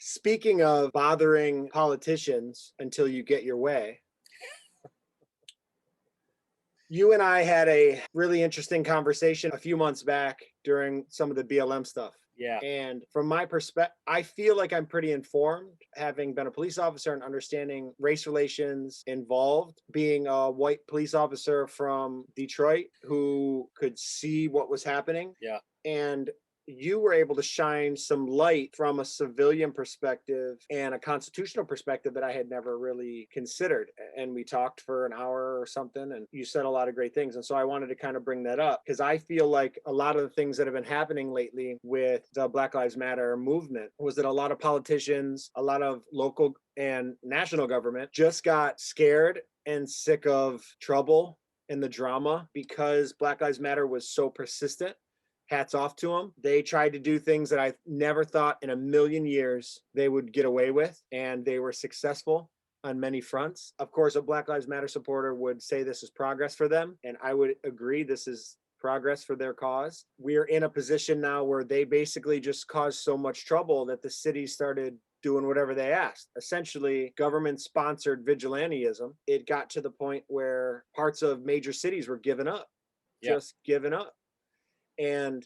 Speaking of bothering politicians until you get your way, you and I had a really interesting conversation a few months back during some of the BLM stuff. Yeah. And from my perspective, I feel like I'm pretty informed, having been a police officer and understanding race relations involved, being a white police officer from Detroit who could see what was happening. Yeah. And you were able to shine some light from a civilian perspective and a constitutional perspective that I had never really considered. And we talked for an hour or something, and you said a lot of great things. And so I wanted to kind of bring that up because I feel like a lot of the things that have been happening lately with the Black Lives Matter movement was that a lot of politicians, a lot of local and national government just got scared and sick of trouble and the drama because Black Lives Matter was so persistent. Hats off to them. They tried to do things that I never thought in a million years they would get away with, and they were successful on many fronts. Of course, a Black Lives Matter supporter would say this is progress for them, and I would agree this is progress for their cause. We're in a position now where they basically just caused so much trouble that the city started doing whatever they asked. Essentially, government-sponsored vigilantism. It got to the point where parts of major cities were giving up, just giving up. And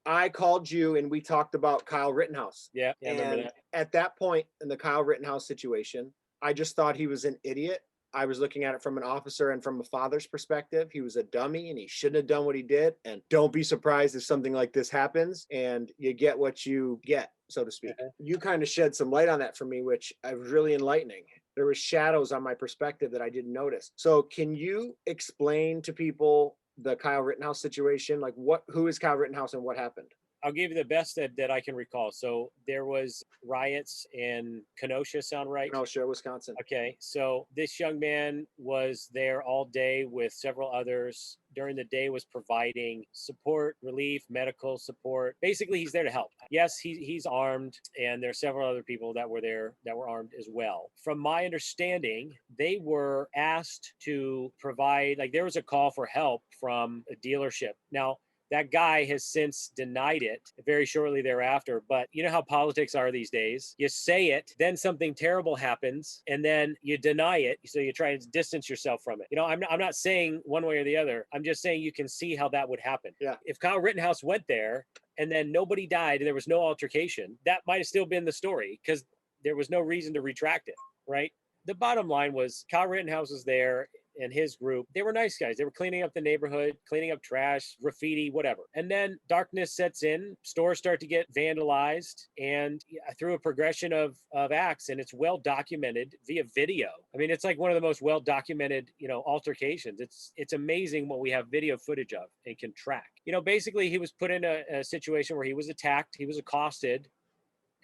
I called you and we talked about Kyle Rittenhouse. Yeah, I remember And that. at that point in the Kyle Rittenhouse situation, I just thought he was an idiot. I was looking at it from an officer and from a father's perspective. He was a dummy and he shouldn't have done what he did. And don't be surprised if something like this happens and you get what you get, so to speak. You kind of shed some light on that for me, which was really enlightening. There was shadows on my perspective that I didn't notice. So can you explain to people the Kyle Rittenhouse situation? Like who is Kyle Rittenhouse and what happened? I'll give you the best that I can recall. So there was riots in Kenosha, sound right? Kenosha, Wisconsin. Okay, so this young man was there all day with several others. During the day was providing support, relief, medical support. Basically, he's there to help. Yes, he's armed, and there's several other people that were there that were armed as well. From my understanding, they were asked to provide, like there was a call for help from a dealership. Now, that guy has since denied it very shortly thereafter. But you know how politics are these days. You say it, then something terrible happens, and then you deny it. So you try to distance yourself from it. You know, I'm not saying one way or the other. I'm just saying you can see how that would happen. Yeah. If Kyle Rittenhouse went there and then nobody died and there was no altercation, that might have still been the story because there was no reason to retract it, right? The bottom line was Kyle Rittenhouse was there and his group. They were nice guys. They were cleaning up the neighborhood, cleaning up trash, graffiti, whatever. And then darkness sets in, stores start to get vandalized, and through a progression of acts, and it's well documented via video. I mean, it's like one of the most well documented, altercations. It's amazing what we have video footage of and can track. Basically he was put in a situation where he was attacked, he was accosted,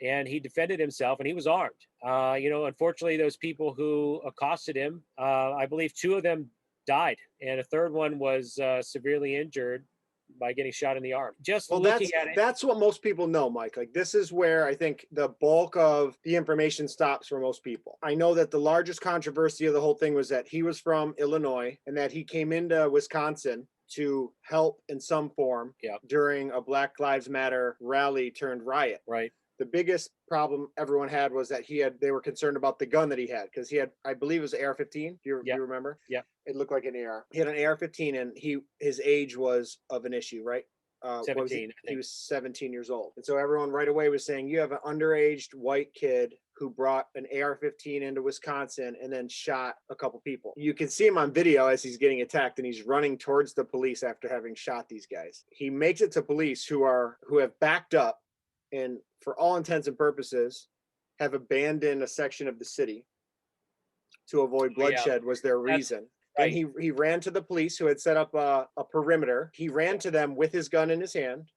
and he defended himself, and he was armed. Unfortunately, those people who accosted him, I believe 2 of them died, and a third one was severely injured by getting shot in the arm. That's what most people know, Mike. Like, this is where I think the bulk of the information stops for most people. I know that the largest controversy of the whole thing was that he was from Illinois and that he came into Wisconsin to help in some form during a Black Lives Matter rally turned riot. Right. The biggest problem everyone had was that they were concerned about the gun that he had, because he had, I believe it was an AR-15. Do you remember? Yeah. It looked like an AR. He had an AR-15 and his age was of an issue, right? 17. He was 17 years old. And so everyone right away was saying, you have an underage white kid who brought an AR-15 into Wisconsin and then shot a couple people. You can see him on video as he's getting attacked and he's running towards the police after having shot these guys. He makes it to police who have backed up and, for all intents and purposes, have abandoned a section of the city to avoid bloodshed. Was their reason. Right. And he ran to the police who had set up a perimeter. He ran to them with his gun in his hand.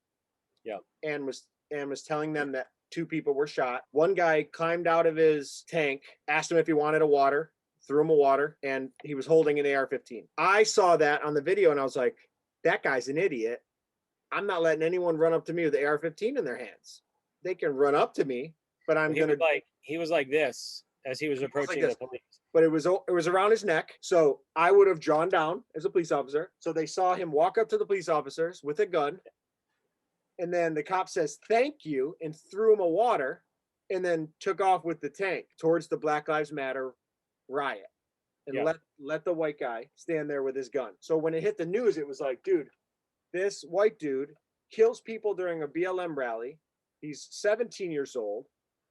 Yeah. And was telling them that 2 people were shot. One guy climbed out of his tank, asked him if he wanted a water, threw him a water, and he was holding an AR-15. I saw that on the video and I was like, that guy's an idiot. I'm not letting anyone run up to me with the AR-15 in their hands. They can run up to me, but he was like this as he was approaching the police. But it was around his neck. So I would have drawn down as a police officer. So they saw him walk up to the police officers with a gun. And then the cop says, thank you, and threw him a water and then took off with the tank towards the Black Lives Matter riot and Yeah. let the white guy stand there with his gun. So when it hit the news, it was like, dude, this white dude kills people during a BLM rally. He's 17 years old,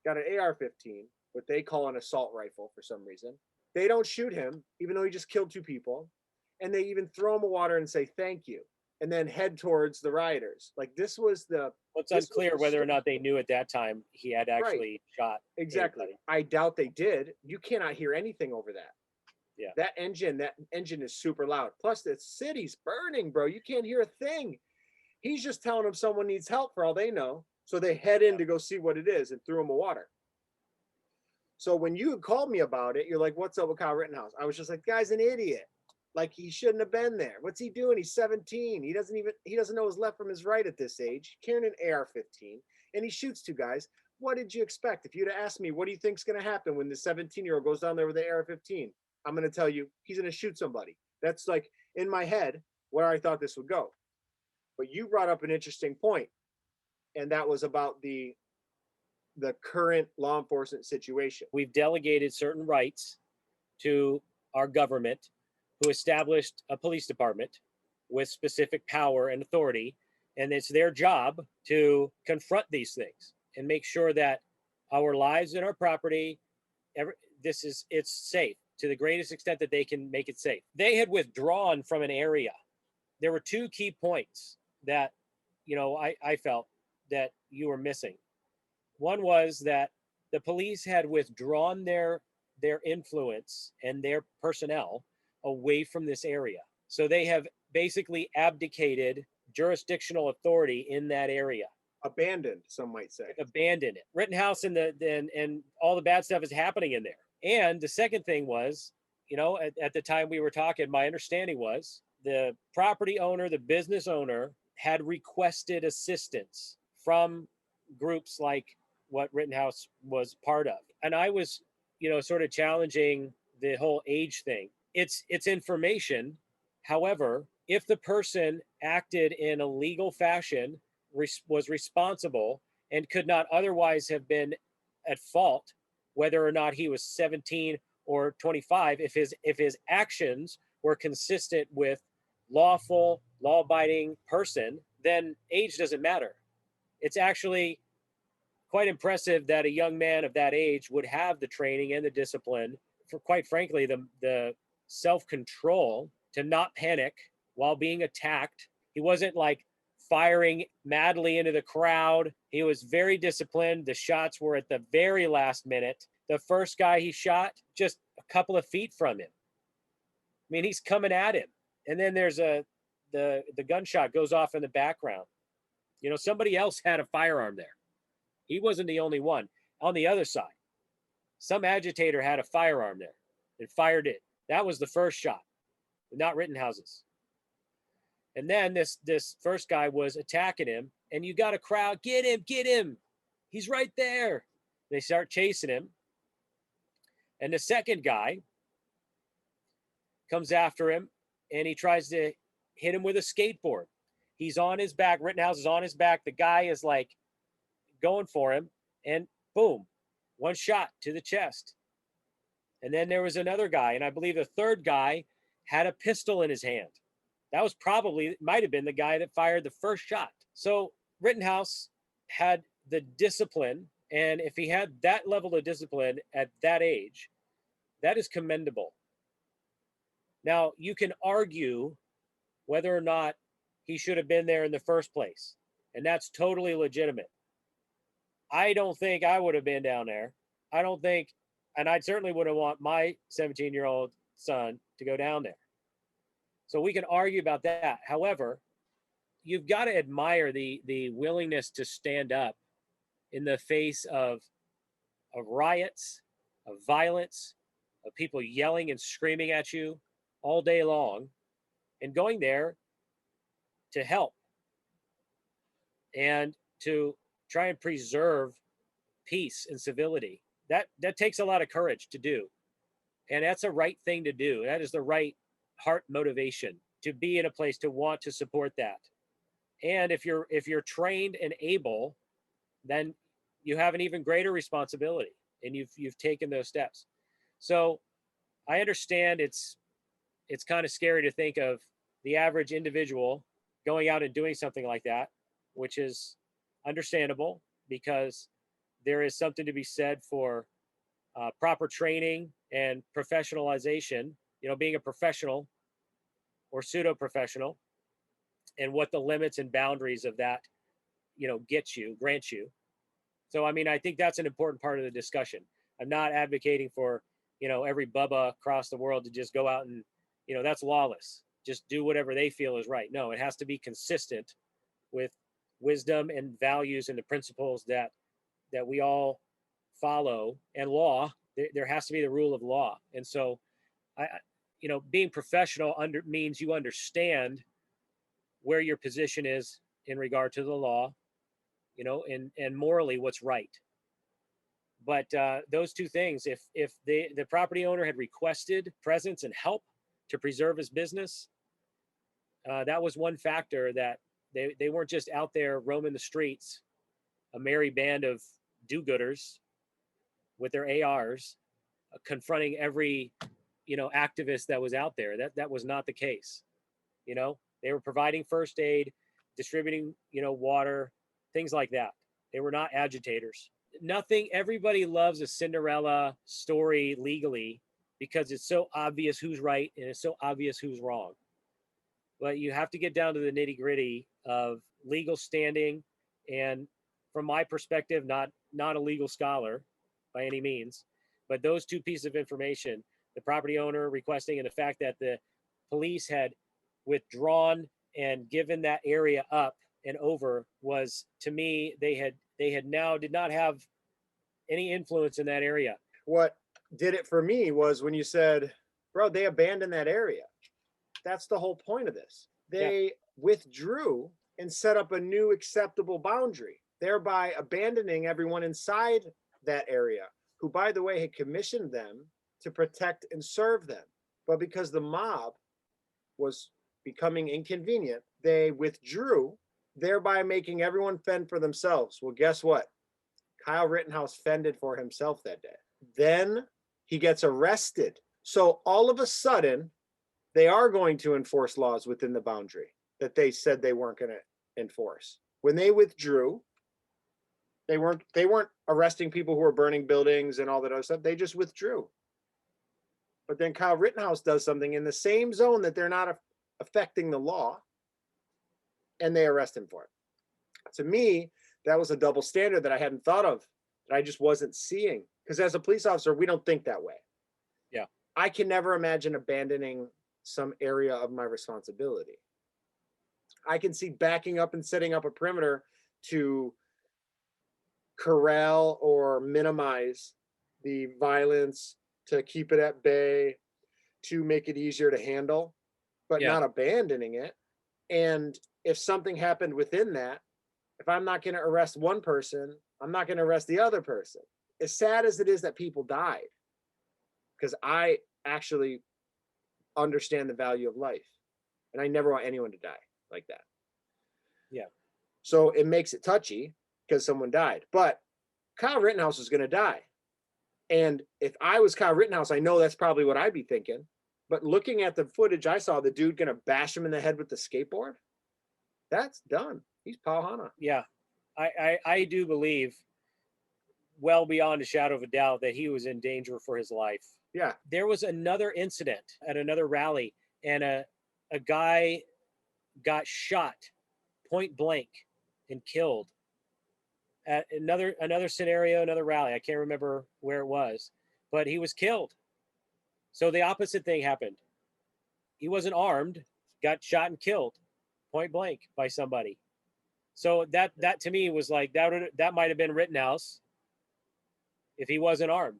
got an AR-15, what they call an assault rifle for some reason. They don't shoot him, even though he just killed 2 people. And they even throw him a water and say thank you, and then head towards the rioters. Like this was the. Well, it's This unclear was whether or not they knew at that time he had right. actually shot Exactly. anybody. I doubt they did. You cannot hear anything over that. Yeah. That engine is super loud. Plus, the city's burning, bro. You can't hear a thing. He's just telling them someone needs help for all they know. So they head in to go see what it is and threw him a water. So when you called me about it, you're like, what's up with Kyle Rittenhouse? I was just like, guy's an idiot. Like he shouldn't have been there. What's he doing? He's 17. He doesn't know his left from his right at this age. Carrying an AR-15 and he shoots 2 guys. What did you expect? If you'd have asked me, what do you think's going to happen when the 17-year-old goes down there with the AR-15? I'm going to tell you he's going to shoot somebody. That's like in my head where I thought this would go. But you brought up an interesting point, and that was about the current law enforcement situation. We've delegated certain rights to our government, who established a police department with specific power and authority, and it's their job to confront these things and make sure that our lives and our property, it's safe to the greatest extent that they can make it safe. They had withdrawn from an area. There were 2 key points that I felt that you were missing. One was that the police had withdrawn their influence and their personnel away from this area. So they have basically abdicated jurisdictional authority in that area. Abandoned, some might say. Abandoned it. Rittenhouse and all the bad stuff is happening in there. And the second thing was, at the time we were talking, my understanding was the property owner, the business owner, had requested assistance from groups like what Rittenhouse was part of. And I was, sort of challenging the whole age thing. It's information. However, if the person acted in a legal fashion, was responsible, and could not otherwise have been at fault, whether or not he was 17 or 25, if his actions were consistent with lawful, law-abiding person, then age doesn't matter. It's actually quite impressive that a young man of that age would have the training and the discipline, for quite frankly, the self-control to not panic while being attacked. He wasn't like firing madly into the crowd. He was very disciplined. The shots were at the very last minute. The first guy he shot just a couple of feet from him. I mean, he's coming at him. And then there's the gunshot goes off in the background. Somebody else had a firearm there. He wasn't the only one. On the other side, some agitator had a firearm there and fired it. That was the first shot, not Rittenhouse's. And then this first guy was attacking him, and you got a crowd, get him. He's right there. They start chasing him. And the second guy comes after him, and he tries to hit him with a skateboard. He's on his back. Rittenhouse is on his back. The guy is like going for him, and boom, one shot to the chest. And then there was another guy, and I believe the third guy had a pistol in his hand. That was might have been the guy that fired the first shot. So Rittenhouse had the discipline, and if he had that level of discipline at that age, that is commendable. Now, you can argue whether or not he should have been there in the first place, and that's totally legitimate. I don't think I would have been down there. I don't think, and I certainly wouldn't want my 17-year-old son to go down there. So we can argue about that. However, you've got to admire the willingness to stand up in the face of riots, of violence, of people yelling and screaming at you all day long, and going there to help and to try and preserve peace and civility. That takes a lot of courage to do. And that's a right thing to do. That is the right heart motivation to be in a place to want to support that. And if you're trained and able, then you have an even greater responsibility, and you've taken those steps. So I understand it's kind of scary to think of the average individual going out and doing something like that, which is understandable because there is something to be said for proper training and professionalization, being a professional or pseudo professional, and what the limits and boundaries of that, grant you. So, I mean, I think that's an important part of the discussion. I'm not advocating for, every bubba across the world to just go out and, that's lawless. Just do whatever they feel is right. No, it has to be consistent with wisdom and values and the principles that we all follow, and law. There has to be the rule of law. And so, being professional means you understand where your position is in regard to the law, and morally what's right. But those two things, if the property owner had requested presence and help to preserve his business, that was one factor, that they weren't just out there roaming the streets, a merry band of do-gooders with their ARs, confronting every activist that was out there. That was not the case. They were providing first aid, distributing water, things like that. They were not agitators. Nothing. Everybody loves a Cinderella story legally because it's so obvious who's right and it's so obvious who's wrong. But you have to get down to the nitty gritty of legal standing. And from my perspective, not a legal scholar by any means, but those two pieces of information, the property owner requesting and the fact that the police had withdrawn and given that area up and over, was, to me, they had now did not have any influence in that area. What did it for me was when you said, bro, they abandoned that area. That's the whole point of this. They withdrew and set up a new acceptable boundary, thereby abandoning everyone inside that area, who, by the way, had commissioned them to protect and serve them. But because the mob was becoming inconvenient, they withdrew, thereby making everyone fend for themselves. Well, guess what? Kyle Rittenhouse fended for himself that day. Then he gets arrested. So all of a sudden, they are going to enforce laws within the boundary that they said they weren't going to enforce. When they withdrew, they weren't arresting people who were burning buildings and all that other stuff. They just withdrew. But then Kyle Rittenhouse does something in the same zone that they're not affecting the law, and they arrest him for it. To me, that was a double standard that I hadn't thought of, that I just wasn't seeing. Because as a police officer, we don't think that way. Yeah. I can never imagine abandoning some area of my responsibility. I can see backing up and setting up a perimeter to corral or minimize the violence, to keep it at bay, to make it easier to handle, but not abandoning it. And if something happened within that, if I'm not going to arrest one person, I'm not going to arrest the other person. As sad as it is that people died, because I actually understand the value of life, and I never want anyone to die like that. Yeah. So it makes it touchy because someone died, but Kyle Rittenhouse is going to die. And if I was Kyle Rittenhouse, I know that's probably what I'd be thinking. But looking at the footage I saw, the dude going to bash him in the head with the skateboard, that's done. He's Paul Hanna. Yeah. I do believe, well beyond a shadow of a doubt, that he was in danger for his life. Yeah. There was another incident at another rally, and a guy got shot point blank and killed at another scenario, another rally. I can't remember where it was, but he was killed. So the opposite thing happened. He wasn't armed, got shot and killed point blank by somebody. So that to me was like, that might have been Rittenhouse if he wasn't armed.